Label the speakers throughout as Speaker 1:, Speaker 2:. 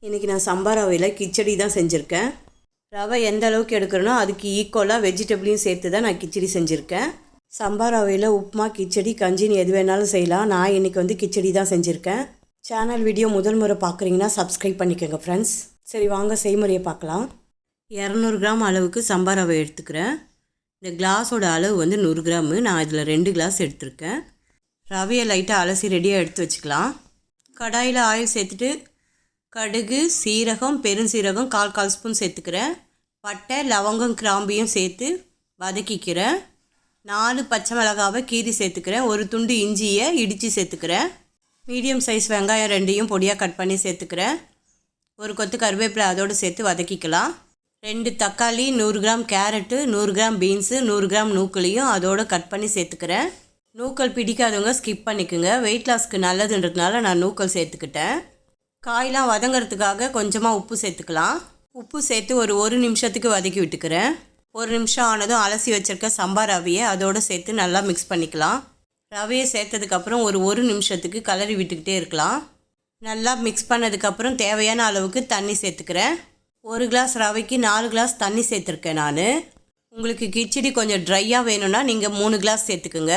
Speaker 1: இன்றைக்கி நான் சம்பா ரவையில் கிச்சடி தான் செஞ்சுருக்கேன். ரவை எந்த அளவுக்கு எடுக்கிறனோ அதுக்கு ஈக்குவலாக வெஜிடபிளையும் சேர்த்து தான் நான் கிச்சடி செஞ்சுருக்கேன். சம்பா ரவையில் உப்புமா, கிச்சடி, கஞ்சின்னு எது வேணாலும் செய்யலாம். நான் இன்றைக்கி வந்து கிச்சடி தான் செஞ்சுருக்கேன். சேனல் வீடியோ முதல் முறை பார்க்குறீங்கன்னா சப்ஸ்கிரைப் பண்ணிக்கோங்க ஃப்ரெண்ட்ஸ். சரி வாங்க செய்முறையை பார்க்கலாம். 200 கிராம் அளவுக்கு சம்பா ரவை எடுத்துக்கிறேன். இந்த கிளாஸோட அளவு வந்து 100 கிராமு. நான் இதில் 2 கிளாஸ் எடுத்திருக்கேன். ரவையை லைட்டாக அலசி ரெடியாக எடுத்து வச்சுக்கலாம். கடாயில் ஆயில் சேர்த்துட்டு கடுகு, சீரகம், பெருஞ்சீரகம் கால் ஸ்பூன் சேர்த்துக்கிறேன். பட்டை, லவங்கம், கிராம்பியும் சேர்த்து வதக்கிக்கிறேன். 4 பச்சை மிளகாவை கீரி சேர்த்துக்கிறேன். ஒரு துண்டு இஞ்சியை இடித்து சேர்த்துக்கிறேன். மீடியம் சைஸ் வெங்காயம் 2 பொடியாக கட் பண்ணி சேர்த்துக்கிறேன். ஒரு கொத்து கருவேப்பிலை அதோடு சேர்த்து வதக்கிக்கலாம். 2 தக்காளி, 100 gram carrot, 100 gram beans, 100 gram நூக்களையும் அதோடு கட் பண்ணி சேர்த்துக்கிறேன். நூக்கல் பிடிக்காதவங்க ஸ்கிப் பண்ணிக்கோங்க. வெயிட் லாஸ்க்கு நல்லதுன்றதுனால நான் நூக்கல் சேர்த்துக்கிட்டேன். காயெலாம் வதங்கிறதுக்காக கொஞ்சமாக உப்பு சேர்த்துக்கலாம். உப்பு சேர்த்து ஒரு நிமிஷத்துக்கு வதக்கி விட்டுக்கிறேன். 1 நிமிஷம் ஆனதும் அலசி வச்சுருக்க சம்பா ரவையை அதோடு சேர்த்து நல்லா மிக்ஸ் பண்ணிக்கலாம். ரவையை சேர்த்ததுக்கப்புறம் ஒரு நிமிஷத்துக்கு கலரி விட்டுக்கிட்டே இருக்கலாம். நல்லா மிக்ஸ் பண்ணதுக்கப்புறம் தேவையான அளவுக்கு தண்ணி சேர்த்துக்கிறேன். 1 கிளாஸ் ரவைக்கு 4 கிளாஸ் தண்ணி சேர்த்துருக்கேன் நான். உங்களுக்கு கிச்சடி கொஞ்சம் ட்ரையாக வேணும்னா நீங்கள் 3 கிளாஸ் சேர்த்துக்குங்க.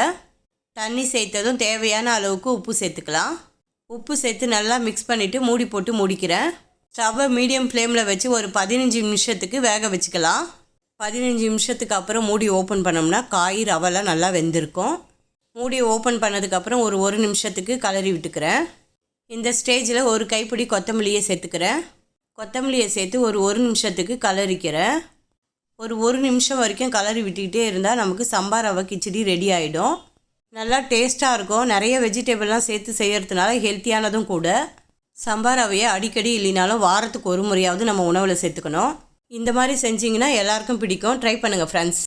Speaker 1: தண்ணி சேர்த்ததும் தேவையான அளவுக்கு உப்பு சேர்த்துக்கலாம். உப்பு சேர்த்து நல்லா மிக்ஸ் பண்ணிவிட்டு மூடி போட்டு மூடிக்கிறேன். ஸ்டவ்வை மீடியம் ஃப்ளேமில் வச்சு ஒரு 15 நிமிஷத்துக்கு வேக வச்சுக்கலாம். 15 நிமிஷத்துக்கு அப்புறம் மூடி ஓப்பன் பண்ணோம்னா காய் ரவைலாம் நல்லா வெந்திருக்கும். மூடி ஓப்பன் பண்ணதுக்கப்புறம் ஒரு நிமிஷத்துக்கு கலரி விட்டுக்கிறேன். இந்த ஸ்டேஜில் ஒரு கைப்பிடி கொத்தமல்லியை சேர்த்துக்கிறேன். கொத்தமல்லியை சேர்த்து ஒரு நிமிஷத்துக்கு கலரிக்கிறேன். ஒரு நிமிஷம் வரைக்கும் கலரி விட்டுக்கிட்டே இருந்தால் நமக்கு சம்பா ரவை கிச்சடி ரெடி ஆகிடும். நல்லா டேஸ்ட்டாக இருக்கும். நிறைய வெஜிடபிள்லாம் சேர்த்து செய்கிறதுனால ஹெல்த்தியானதும் கூட. சம்பா ரவையை அடிக்கடி இல்லைனாலும் வாரத்துக்கு ஒரு முறையாவது நம்ம உணவில் சேர்த்துக்கணும். இந்த மாதிரி செஞ்சிங்கன்னா எல்லாருக்கும் பிடிக்கும். ட்ரை பண்ணுங்கள் ஃப்ரெண்ட்ஸ்.